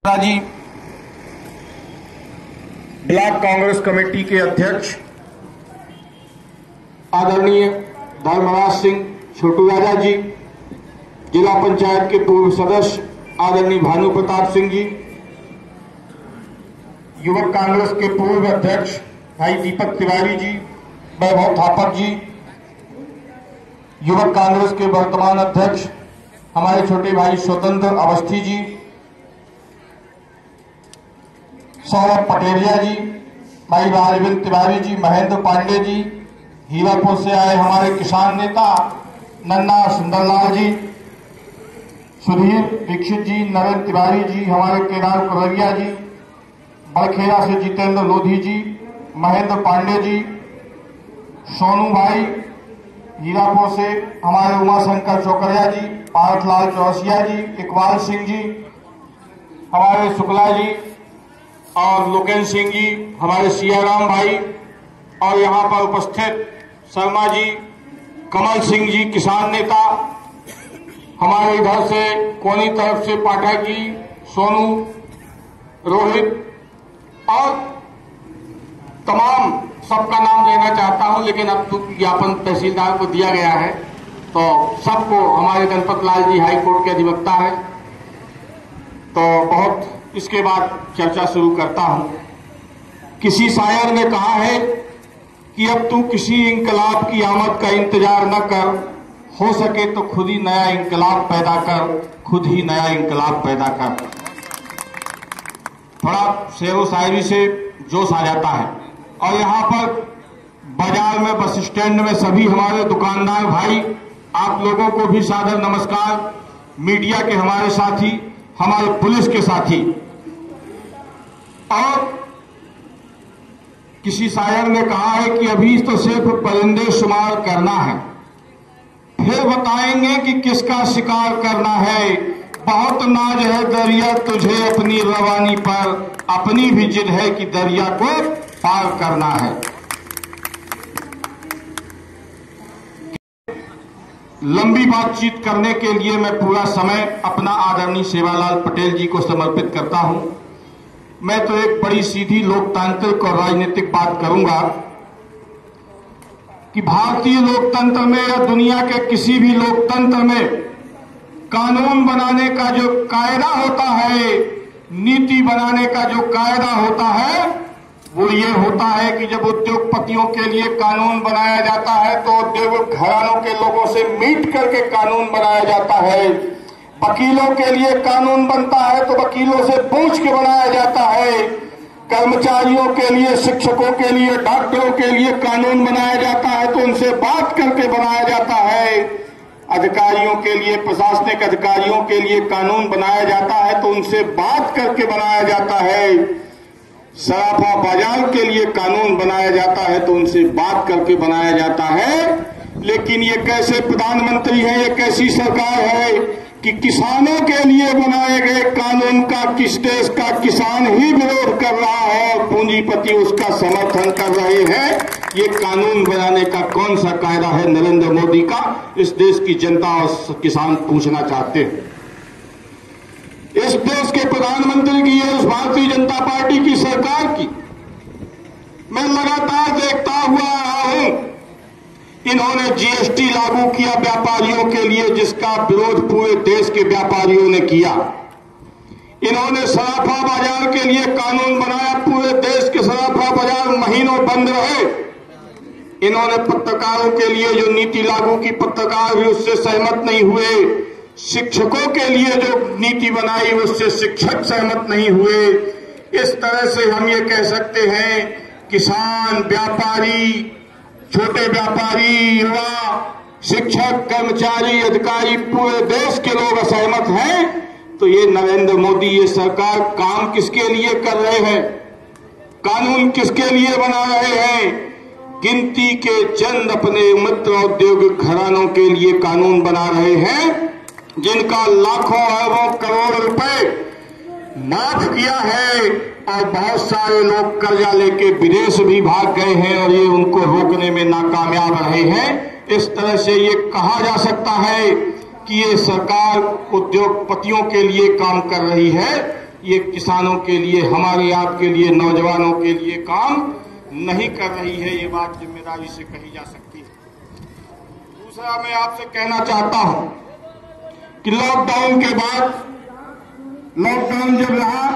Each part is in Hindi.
जी ब्लॉक कांग्रेस कमेटी के अध्यक्ष आदरणीय धर्मराज सिंह छोटू राजा जी, जिला पंचायत के पूर्व सदस्य आदरणीय भानु प्रताप सिंह जी, युवक कांग्रेस के पूर्व अध्यक्ष भाई दीपक तिवारी जी, वैभव थापक जी, युवक कांग्रेस के वर्तमान अध्यक्ष हमारे छोटे भाई स्वतंत्र अवस्थी जी, सौरभ पटेरिया जी, भाई राजविंद्र तिवारी जी, महेंद्र पांडे जी, हीरापुर से आए हमारे किसान नेता नन्ना सुंदरलाल जी, सुधीर दीक्षित जी, नरेंद्र तिवारी जी, हमारे केदार कुरैया जी, बड़खेड़ा से जितेंद्र लोधी जी, महेंद्र पांडे जी, सोनू भाई, हीरापुर से हमारे उमाशंकर चौकरिया जी, पार्थलाल चौरसिया जी, इकबाल सिंह जी, हमारे शुक्ला जी और लोकेन सिंह जी, हमारे सियाराम भाई, और यहाँ पर उपस्थित शर्मा जी, कमल सिंह जी किसान नेता, हमारे इधर से कोनी तरफ से पाठक जी, सोनू, रोहित और तमाम सबका नाम लेना चाहता हूं, लेकिन अब तो ज्ञापन तहसीलदार को दिया गया है तो सबको, हमारे गणपत लाल जी हाई कोर्ट के अधिवक्ता है, तो बहुत इसके बाद चर्चा शुरू करता हूं। किसी शायर ने कहा है कि अब तू किसी इंकलाब की आमद का इंतजार न कर, हो सके तो खुद ही नया इंकलाब पैदा कर, खुद ही नया इंकलाब पैदा कर। थोड़ा शेरो शायरी से जोश आ जाता है। और यहाँ पर बाजार में, बस स्टैंड में सभी हमारे दुकानदार भाई, आप लोगों को भी सादर नमस्कार, मीडिया के हमारे साथी, हमारे पुलिस के साथी। और किसी शायर ने कहा है कि अभी तो सिर्फ परिंदे शुमार करना है, फिर बताएंगे कि किसका शिकार करना है। बहुत नाज है दरिया तुझे अपनी रवानी पर, अपनी भी जिद है कि दरिया को पार करना है। लंबी बातचीत करने के लिए मैं पूरा समय अपना आदरणीय सेवालाल पटेल जी को समर्पित करता हूं। मैं तो एक बड़ी सीधी लोकतांत्रिक और राजनीतिक बात करूंगा कि भारतीय लोकतंत्र में या दुनिया के किसी भी लोकतंत्र में कानून बनाने का जो कायदा होता है, नीति बनाने का जो कायदा होता है, वो ये होता है कि जब उद्योगपतियों के लिए कानून बनाया जाता है तो उद्योग घरानों के लोगों से मीट करके कानून बनाया जाता है। वकीलों के लिए कानून बनता है तो वकीलों से पूछ के बनाया जाता है। कर्मचारियों के लिए, शिक्षकों के लिए, डॉक्टरों के लिए कानून बनाया जाता है तो उनसे बात करके बनाया जाता है। अधिकारियों के लिए, प्रशासनिक अधिकारियों के लिए कानून बनाया जाता है तो उनसे बात करके बनाया जाता है। सराफा बाजार के लिए कानून बनाया जाता है तो उनसे बात करके बनाया जाता है। लेकिन ये कैसे प्रधानमंत्री हैं, ये कैसी सरकार है कि किसानों के लिए बनाए गए कानून का किस देश का किसान ही विरोध कर रहा है और पूंजीपति उसका समर्थन कर रहे हैं। ये कानून बनाने का कौन सा कायदा है नरेंद्र मोदी का, इस देश की जनता और किसान पूछना चाहते हैं। इस देश के प्रधानमंत्री की और भारतीय जनता पार्टी की सरकार की मैं लगातार देखता हुआ रहा हूं। इन्होंने जीएसटी लागू किया व्यापारियों के लिए, जिसका विरोध पूरे देश के व्यापारियों ने किया। इन्होंने सराफा बाजार के लिए कानून बनाया, पूरे देश के सराफा बाजार महीनों बंद रहे। इन्होंने पत्रकारों के लिए जो नीति लागू की, पत्रकार भी उससे सहमत नहीं हुए। शिक्षकों के लिए जो नीति बनाई उससे शिक्षक सहमत नहीं हुए। इस तरह से हम ये कह सकते हैं किसान, व्यापारी, छोटे व्यापारी, युवा, शिक्षक, कर्मचारी, अधिकारी, पूरे देश के लोग असहमत हैं। तो ये नरेंद्र मोदी, ये सरकार काम किसके लिए कर रहे हैं, कानून किसके लिए बना रहे हैं? गिनती के चंद अपने मित्र औद्योगिक घरानों के लिए कानून बना रहे हैं, जिनका लाखों अरबों करोड़ रुपए माफ किया है। और बहुत सारे लोग कर्जा लेके विदेश भी भाग गए हैं और ये उनको रोकने में नाकामयाब रहे हैं। इस तरह से ये कहा जा सकता है कि ये सरकार उद्योगपतियों के लिए काम कर रही है। ये किसानों के लिए, हमारे आपके लिए, नौजवानों के लिए काम नहीं कर रही है। ये बात जिम्मेदारी से कही जा सकती है। दूसरा, मैं आपसे कहना चाहता हूं कि लॉकडाउन के बाद, लॉकडाउन जब रहा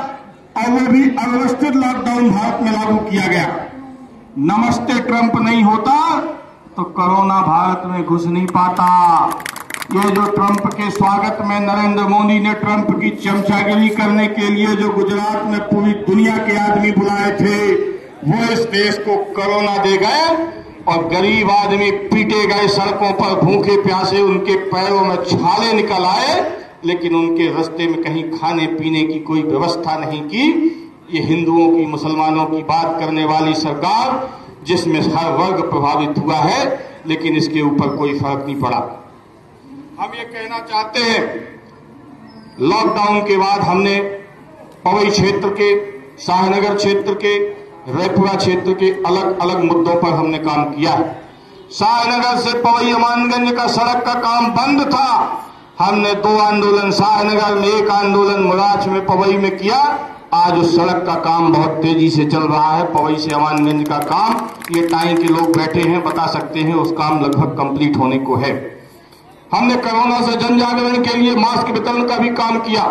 और वो भी अव्यवस्थित लॉकडाउन भारत में लागू किया गया, नमस्ते ट्रंप नहीं होता तो कोरोना भारत में घुस नहीं पाता। ये जो ट्रंप के स्वागत में नरेंद्र मोदी ने ट्रंप की चमचागिरी करने के लिए जो गुजरात में पूरी दुनिया के आदमी बुलाए थे, वो इस देश को कोरोना दे गए और गरीब आदमी पीटे गए सड़कों पर, भूखे प्यासे, उनके पैरों में छाले निकल आए, लेकिन उनके रास्ते में कहीं खाने पीने की कोई व्यवस्था नहीं की। ये हिंदुओं की, मुसलमानों की बात करने वाली सरकार, जिसमें हर वर्ग प्रभावित हुआ है, लेकिन इसके ऊपर कोई फर्क नहीं पड़ा। हम ये कहना चाहते हैं, लॉकडाउन के बाद हमने पवई क्षेत्र के, शाहनगर क्षेत्र के, रैपुरा क्षेत्र के अलग अलग मुद्दों पर हमने काम किया है। शाहनगर से पवई अमानगंज का सड़क का काम बंद था। हमने 2 आंदोलन शाहनगर में, 1 आंदोलन मुराच में, पवई में किया। आज उस सड़क का काम बहुत तेजी से चल रहा है। पवई से अमानगंज का काम, ये टाई के लोग बैठे हैं, बता सकते हैं, उस काम लगभग कंप्लीट होने को है। हमने कोरोना से जन जागरण के लिए मास्क वितरण का भी काम किया।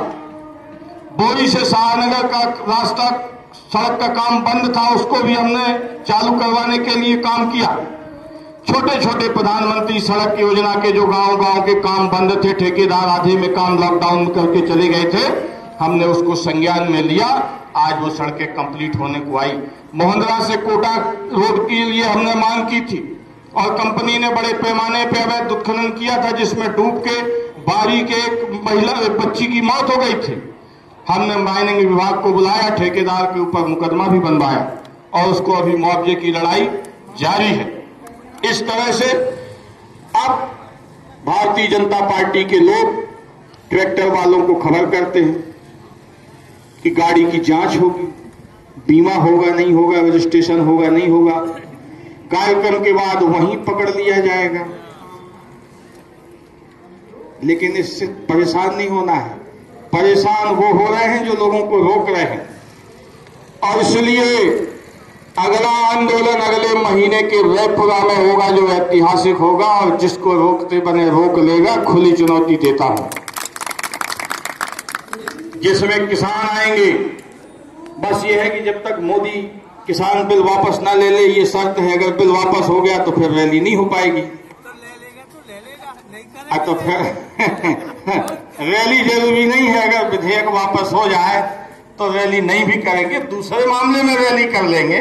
बोरी से शाहनगर का रास्ता, सड़क का काम बंद था, उसको भी हमने चालू करवाने के लिए काम किया। छोटे छोटे प्रधानमंत्री सड़क योजना के जो गांव गांव के काम बंद थे, ठेकेदार आधे में काम लॉकडाउन करके चले गए थे, हमने उसको संज्ञान में लिया। आज वो सड़कें कंप्लीट होने को आई। मोहंदरा से कोटा रोड के लिए हमने मांग की थी और कंपनी ने बड़े पैमाने पर अवैध उत्खनन किया था, जिसमें डूब के बारी के एक महिला बच्ची की मौत हो गई थी। हमने माइनिंग विभाग को बुलाया, ठेकेदार के ऊपर मुकदमा भी बनवाया और उसको अभी मुआवजे की लड़ाई जारी है। इस तरह से अब भारतीय जनता पार्टी के लोग ट्रैक्टर वालों को खबर करते हैं कि गाड़ी की जांच होगी, बीमा होगा नहीं होगा, रजिस्ट्रेशन होगा नहीं होगा, कार्यक्रम के बाद वहीं पकड़ लिया जाएगा। लेकिन इससे परेशान नहीं होना है। परेशान वो हो रहे हैं जो लोगों को रोक रहे हैं, और इसलिए अगला आंदोलन अगले महीने के रैपुरा में होगा, जो ऐतिहासिक होगा, और जिसको रोकते बने रोक लेगा। खुली चुनौती देता हूं, जिसमें किसान आएंगे। बस ये है कि जब तक मोदी किसान बिल वापस ना ले ले, ये शर्त है। अगर बिल वापस हो गया तो फिर रैली नहीं हो पाएगी। तो फिर रैली जरूरी नहीं है। अगर विधेयक वापस हो जाए तो रैली नहीं भी करेंगे, दूसरे मामले में रैली कर लेंगे।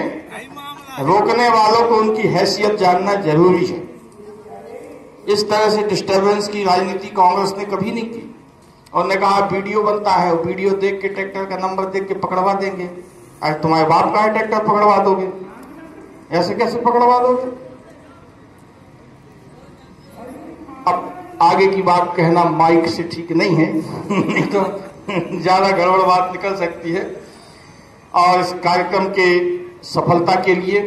रोकने वालों को उनकी हैसियत जानना जरूरी है। इस तरह से डिस्टर्बेंस की राजनीति कांग्रेस ने कभी नहीं की। और ने कहा वीडियो बनता है, वीडियो देख के ट्रैक्टर का नंबर देख के पकड़वा देंगे। आज तुम्हारे बाप का है, ट्रैक्टर पकड़वा दोगे? ऐसे कैसे पकड़वा दोगे? अब आगे की बात कहना माइक से ठीक नहीं है नहीं तो ज्यादा गड़बड़ बात निकल सकती है। और इस कार्यक्रम के सफलता के लिए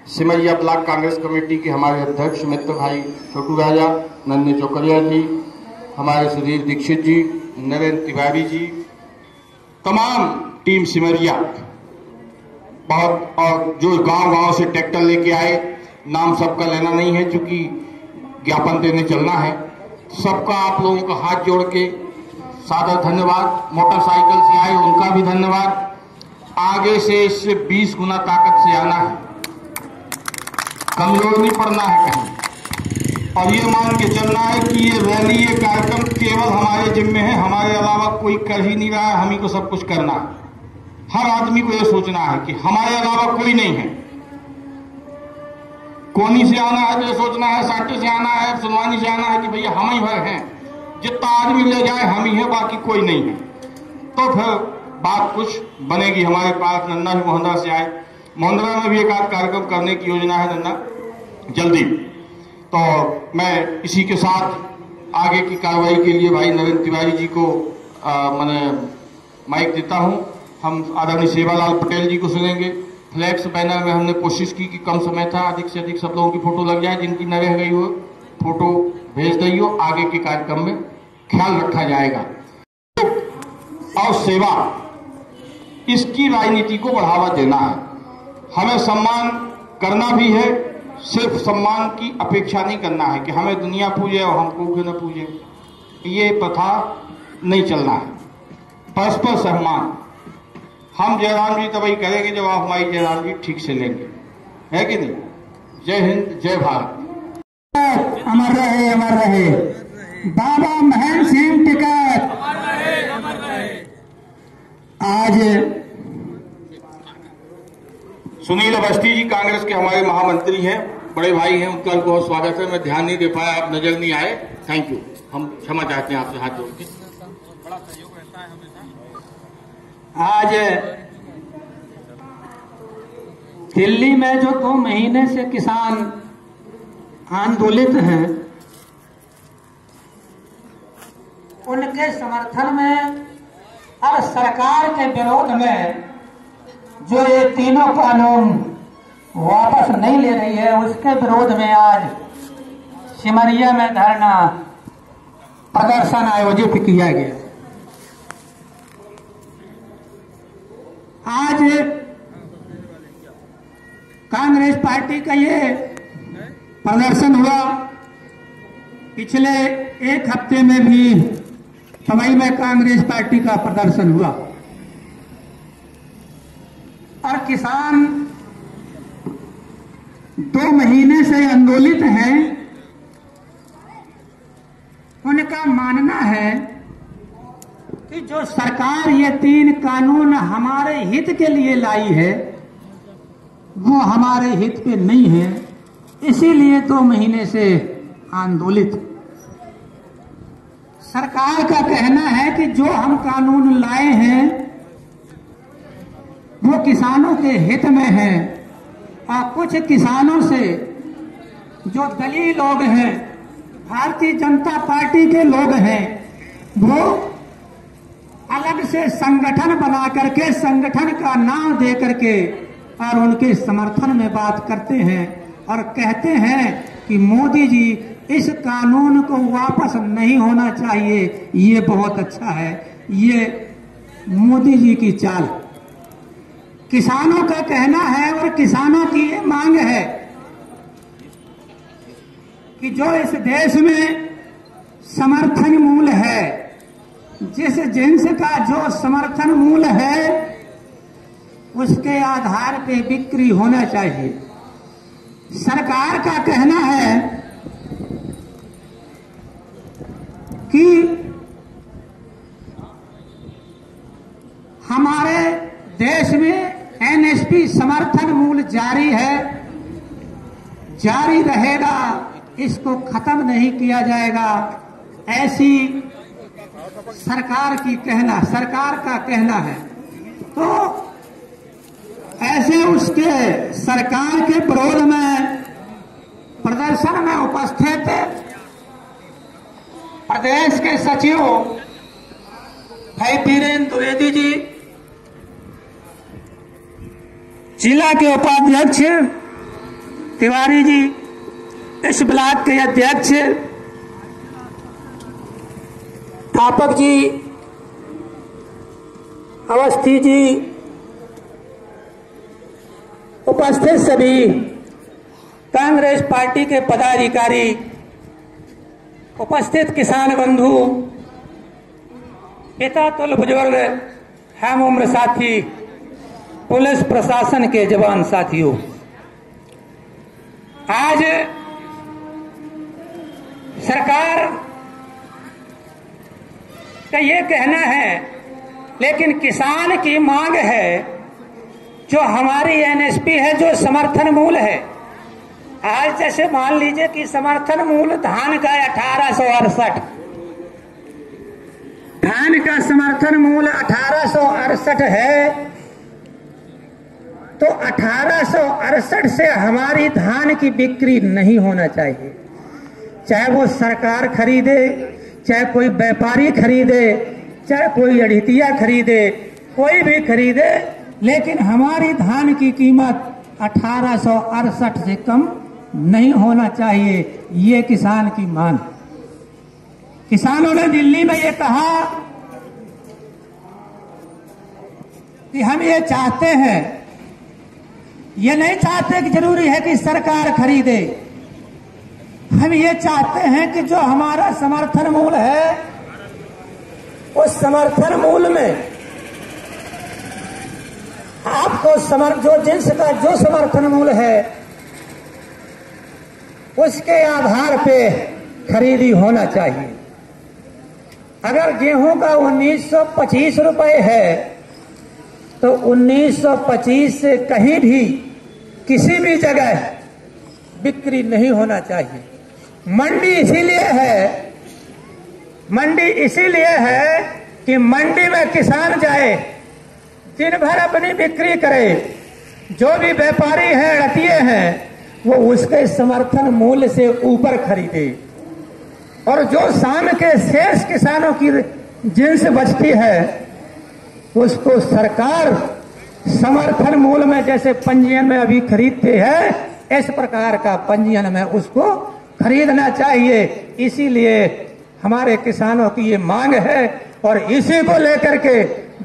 सिमरिया ब्लॉक कांग्रेस कमेटी के हमारे अध्यक्ष मित्र भाई छोटू राजा, नन्हे चौकरिया जी, हमारे सुधीर दीक्षित जी, नरेंद्र तिवारी जी, तमाम टीम सिमरिया बहुत, और जो गांव गांव से ट्रैक्टर लेके आए, नाम सबका लेना नहीं है क्योंकि ज्ञापन देने चलना है। सबका आप लोगों का हाथ जोड़ के सादर धन्यवाद। मोटरसाइकिल से आए उनका भी धन्यवाद। आगे से इससे 20 गुना ताकत से आना है, कमजोर नहीं पड़ना है कहीं। और ये मान के चलना है कि ये रैली, ये कार्यक्रम केवल हमारे जिम्मे है, हमारे अलावा कोई कर ही नहीं रहा है, हम ही को सब कुछ करना है। हर आदमी को ये सोचना है कि हमारे अलावा कोई नहीं है। कोनी से आना है तो ये सोचना है, साटी से आना है, सुनवानी से आना है कि भैया हम ही भर हैं, जितना आदमी ले जाए हम ही है, बाकी कोई नहीं है। तो फिर बात कुछ बनेगी। हमारे पास नन्ना भी मोहंदरा से आए, मोहंदरा में भी एक आध कार्यक्रम करने की योजना है नन्ना जल्दी। तो मैं इसी के साथ आगे की कार्रवाई के लिए भाई नरेंद्र तिवारी जी को मैंने माइक देता हूं। हम आदरणीय सेवालाल पटेल जी को सुनेंगे। फ्लैक्स बैनर में हमने कोशिश की कि कम समय था, अधिक से अधिक सब लोगों की फोटो लग जाए, जिनकी न रह गई हो फोटो भेज दी हो। आगे के कार्यक्रम में ख्याल रखा जाएगा। और सेवा इसकी राजनीति को बढ़ावा देना है। हमें सम्मान करना भी है, सिर्फ सम्मान की अपेक्षा नहीं करना है कि हमें दुनिया पूजे और हमको क्यों न पूजे। ये प्रथा नहीं चलना है। परस्पर सम्मान हम जयराम जी तभी करेंगे जब आप हमारी जयराम जी ठीक से लेंगे, है कि नहीं। जय हिंद, जय भारत। अमर रहे, अमर रहे बाबा महेंद्र सिंह टिकैत। आज सुनील अवस्थी जी कांग्रेस के हमारे महामंत्री हैं, बड़े भाई हैं, उनका बहुत स्वागत है। मैं ध्यान नहीं दे पाया, आप नजर नहीं आए, थैंक यू। हम क्षमा चाहते हैं आपसे हाथ जोड़ के। बड़ा सहयोग रहता है हमेशा। आज दिल्ली में जो 2 महीने से किसान आंदोलित हैं, उनके समर्थन में और सरकार के विरोध में जो ये तीनों कानून वापस नहीं ले रही है, उसके विरोध में आज सिमरिया में धरना प्रदर्शन आयोजित किया गया। आज कांग्रेस पार्टी का ये प्रदर्शन हुआ। पिछले 1 हफ्ते में भी पवई में कांग्रेस पार्टी का प्रदर्शन हुआ और किसान 2 महीने से आंदोलित हैं। उनका मानना है कि जो सरकार ये 3 कानून हमारे हित के लिए लाई है, वो हमारे हित पे नहीं है, इसीलिए 2 महीने से आंदोलित। सरकार का कहना है कि जो हम कानून लाए हैं वो किसानों के हित में है और कुछ किसानों से जो दलील लोग हैं, भारतीय जनता पार्टी के लोग हैं, वो अलग से संगठन बना करके, संगठन का नाम दे करके और उनके समर्थन में बात करते हैं और कहते हैं कि मोदी जी इस कानून को वापस नहीं होना चाहिए, ये बहुत अच्छा है। ये मोदी जी की चाल। किसानों का कहना है और किसानों की ये मांग है कि जो इस देश में समर्थन मूल्य है, जिस जिन्स का जो समर्थन मूल्य है, उसके आधार पे बिक्री होना चाहिए। सरकार का कहना है कि हमारे देश में एनएसपी समर्थन मूल्य जारी है, जारी रहेगा, इसको खत्म नहीं किया जाएगा, ऐसी सरकार का कहना है। तो ऐसे उसके सरकार के विरोध में प्रदर्शन में उपस्थित प्रदेश के सचिव भाई वीरेंद्र द्विवेदी जी, जिला के उपाध्यक्ष तिवारी जी, इस ब्लॉक के अध्यक्ष तापक जी, अवस्थी जी, उपस्थित सभी कांग्रेस पार्टी के पदाधिकारी, उपस्थित किसान बंधु, पिता तुल्य बुजुर्ग, हम उम्र साथी, पुलिस प्रशासन के जवान साथियों, आज सरकार का ये कहना है, लेकिन किसान की मांग है, जो हमारी एनएसपी है, जो समर्थन मूल्य है। आज जैसे मान लीजिए कि समर्थन मूल्य धान का 1868, धान का समर्थन मूल्य 1868 है, तो 1868 से हमारी धान की बिक्री नहीं होना चाहिए। चाहे वो सरकार खरीदे, चाहे कोई व्यापारी खरीदे, चाहे कोई अढ़ितिया खरीदे, कोई भी खरीदे, लेकिन हमारी धान की कीमत 1868 से कम नहीं होना चाहिए। ये किसान की मांग। किसानों ने दिल्ली में ये कहा कि हम ये चाहते हैं, ये नहीं चाहते कि जरूरी है कि सरकार खरीदे। हम ये चाहते हैं कि जो हमारा समर्थन मूल्य है, उस समर्थन मूल्य में आपको जो जिन्स का जो समर्थन मूल्य है उसके आधार पे खरीदी होना चाहिए। अगर गेहूं का 1925 रुपए है तो 1925 से कहीं भी किसी भी जगह बिक्री नहीं होना चाहिए। मंडी इसीलिए है कि मंडी में किसान जाए, दिन भर अपनी बिक्री करे, जो भी व्यापारी हैं, अड़तिये हैं, वो उसके समर्थन मूल्य से ऊपर खरीदे, और जो शाम के शेष किसानों की जिन्स बचती है उसको सरकार समर्थन मूल्य में, जैसे पंजीयन में अभी खरीदते हैं, इस प्रकार का पंजीयन में उसको खरीदना चाहिए। इसीलिए हमारे किसानों की ये मांग है और इसी को लेकर के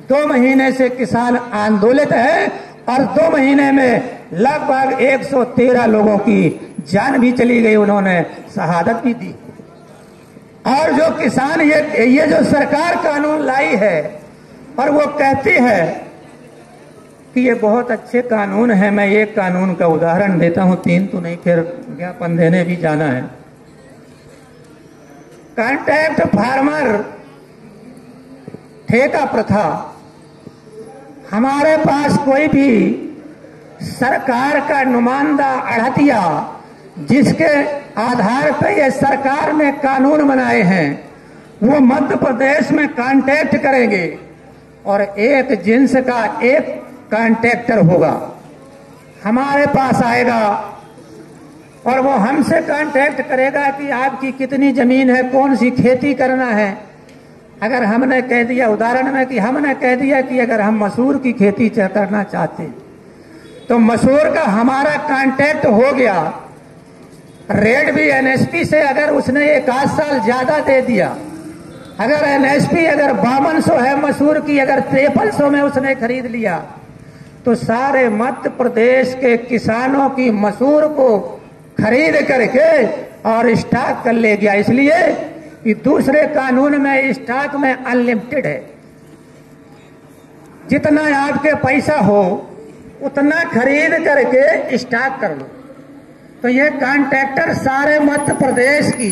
2 महीने से किसान आंदोलित है और 2 महीने में लगभग 113 लोगों की जान भी चली गई, उन्होंने शहादत भी दी। और जो किसान ये जो सरकार कानून लाई है और वो कहती है कि ये बहुत अच्छे कानून है, मैं एक कानून का उदाहरण देता हूं, 3 तो नहीं, फिर ज्ञापन देने भी जाना है। कॉन्ट्रैक्ट फार्मर ठेका प्रथा, हमारे पास कोई भी सरकार का नुमाइंदा अड़तिया जिसके आधार पर ये सरकार ने कानून बनाए हैं, वो मध्य प्रदेश में कॉन्ट्रैक्ट करेंगे और एक जिन्स का एक कॉन्ट्रैक्टर होगा, हमारे पास आएगा और वो हमसे कॉन्ट्रैक्ट करेगा कि आपकी कितनी जमीन है, कौन सी खेती करना है। अगर हमने कह दिया, उदाहरण में कि हमने कह दिया कि अगर हम मसूर की खेती करना चाहते तो मसूर का हमारा कॉन्ट्रैक्ट हो गया, रेट भी एनएसपी से अगर उसने 1 साल ज्यादा दे दिया, अगर एनएसपी अगर 5200 है मसूर की, अगर 5300 में उसने खरीद लिया, तो सारे मध्य प्रदेश के किसानों की मसूर को खरीद करके और स्टॉक कर ले गया। इसलिए कि दूसरे कानून में स्टॉक में अनलिमिटेड है, जितना आपके पैसा हो उतना खरीद करके स्टॉक कर लो। तो ये कॉन्ट्रैक्टर सारे मध्य प्रदेश की,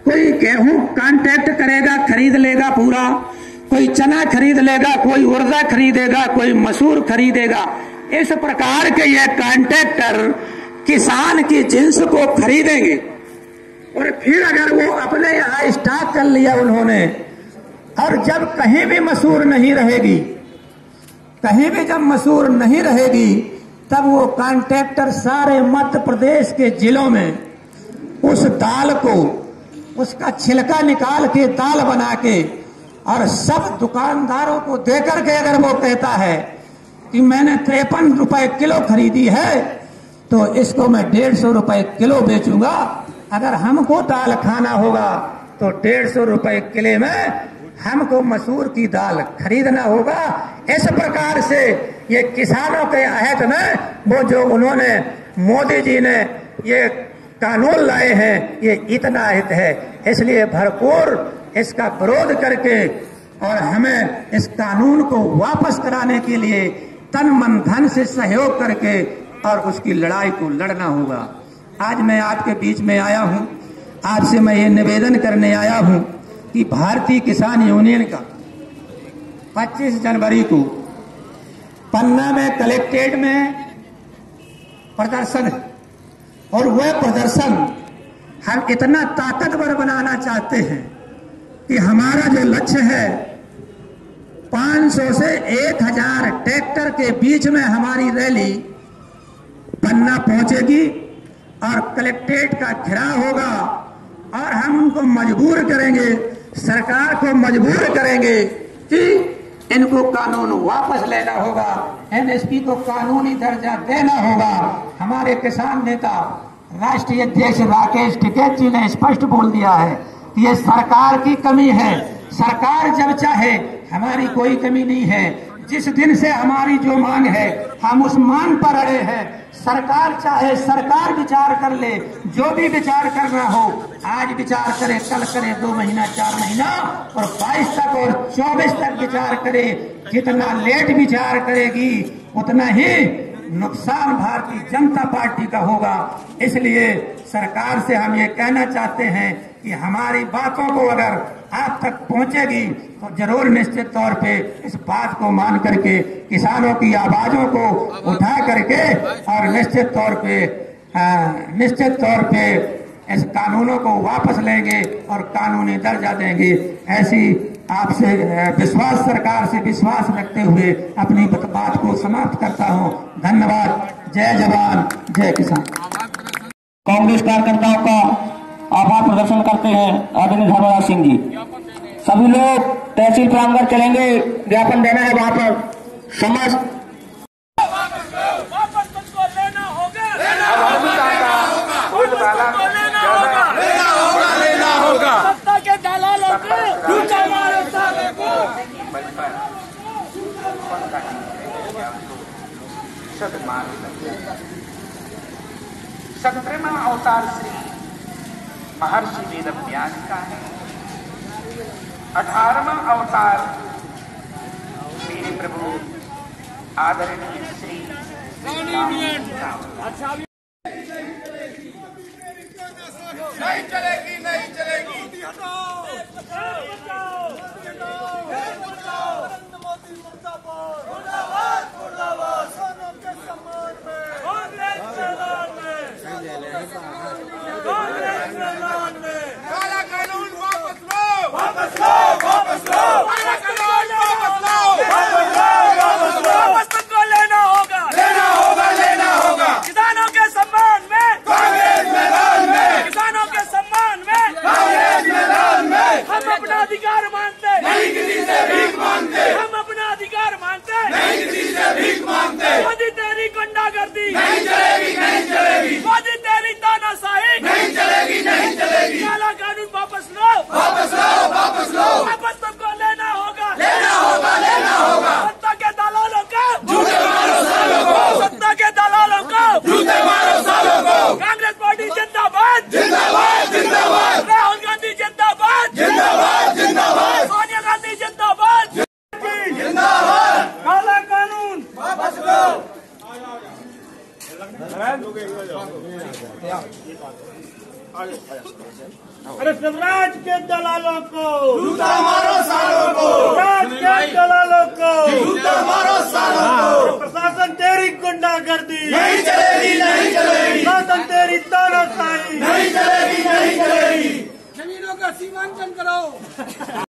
कोई गेहूं कॉन्ट्रैक्ट करेगा, खरीद लेगा पूरा, कोई चना खरीद लेगा, कोई उर्दा खरीदेगा, कोई मसूर खरीदेगा। इस प्रकार के ये कॉन्ट्रैक्टर किसान की जिन्स को खरीदेंगे और फिर अगर वो अपने यहाँ स्टॉक कर लिया उन्होंने, और जब कहीं भी मसूर नहीं रहेगी, कहीं भी जब मसूर नहीं रहेगी, तब वो कॉन्ट्रैक्टर सारे मध्य प्रदेश के जिलों में उस दाल को, उसका छिलका निकाल के दाल बना के और सब दुकानदारों को देकर के अगर वो कहता है कि मैंने 53 रुपए किलो खरीदी है तो इसको मैं 150 रुपए किलो बेचूंगा। अगर हमको दाल खाना होगा तो 150 रुपए किलो में हमको मसूर की दाल खरीदना होगा। इस प्रकार से ये किसानों के अहद में वो जो उन्होंने मोदी जी ने ये कानून लाए हैं, ये इतना हित है, इसलिए भरपूर इसका विरोध करके और हमें इस कानून को वापस कराने के लिए तन मन धन से सहयोग करके और उसकी लड़ाई को लड़ना होगा। आज मैं आपके बीच में आया हूं, आपसे मैं ये निवेदन करने आया हूं कि भारतीय किसान यूनियन का 25 जनवरी को पन्ना में कलेक्ट्रेट में प्रदर्शन है और वह प्रदर्शन हम इतना ताकतवर बनाना चाहते हैं कि हमारा जो लक्ष्य है 500 से 1000 ट्रैक्टर के बीच में हमारी रैली पन्ना पहुंचेगी और कलेक्ट्रेट का घेराव होगा और हम उनको मजबूर करेंगे, सरकार को मजबूर करेंगे कि इनको कानून वापस लेना होगा, एमएसपी को कानूनी दर्जा देना होगा। हमारे किसान नेता राष्ट्रीय अध्यक्ष राकेश टिकैत जी ने स्पष्ट बोल दिया है कि ये सरकार की कमी है, सरकार जब चाहे, हमारी कोई कमी नहीं है, जिस दिन से हमारी जो मांग है हम उस मांग पर अड़े हैं। सरकार चाहे सरकार विचार कर ले, जो भी विचार करना हो, आज विचार करे, कल करे, 2 महीना 4 महीना और 22 तक और 24 तक विचार करे। जितना लेट विचार करेगी उतना ही नुकसान भारतीय जनता पार्टी का होगा। इसलिए सरकार से हम ये कहना चाहते हैं कि हमारी बातों को अगर आप तक पहुंचेगी तो जरूर निश्चित तौर पे इस बात को मान करके किसानों की आवाजों को उठा करके और निश्चित तौर पे इस कानूनों को वापस लेंगे और कानूनी दर्जा देंगे। ऐसी आपसे विश्वास, सरकार से विश्वास रखते हुए अपनी बात को समाप्त करता हूं। धन्यवाद। जय जवान जय किसान। कांग्रेस कार्यकर्ताओं का आभार प्रदर्शन करते हैं आदरणीय धर्मराज सिंह जी। सभी लोग तहसील प्रांगण चलेंगे, ज्ञापन देना है वहां पर। समस्त सत्ता के दलालों को झूठा मारो साले को। सत्रहवां अवतार श्री महर्षि वेदव्यास का है। 18वां अवतार मेरे प्रभु आदरणीय श्री राम जी का। नहीं चलेगी, नहीं चलेगी। काला कानून वापस लो, वापस लो, वापस लो। काला कानून वापस लो, वापस लो, वापस लो। वापस तुमको लेना होगा, लेना होगा, लेना होगा। किसानों के सम्मान में, कांग्रेस मैदान में, किसानों के सम्मान में, कांग्रेस मैदान में। हम अपना अधिकार मानते नहीं किसी से भीख मांगते, हम अपना अधिकार मानते नहीं किसी से भीख मांगते। मोदी तेरी गुंडागर्दी नहीं चलेगी, नहीं चलेगी, मोदी तेरी तानाशाही नहीं चलेगी, नहीं चलेगी। काला कानून वापस लो, वापस लो, वापस लो। वापस तुमको लेना होगा, लेना होगा, लेना होगा। सत्ता के दलालों को झूठे मारो सालों को, सत्ता के दलालों को झूठे मारो सालों को। कांग्रेस पार्टी जिंदाबाद, जिंदाबाद, जिंदाबाद, राहुल गांधी जिंदाबाद, जिंदाबाद, जिंदाबाद, सोनिया गांधी जिंदाबाद, जिंदाबाद। काला कानून वापस लो। अरे स्वराज के दलालों को झूठा मारो सालों को, स्वराज के दलालों को झूठा मारो सालों को। प्रशासन तेरी गुंडागर्दी नहीं चलेगी, नहीं चलेगी, शासन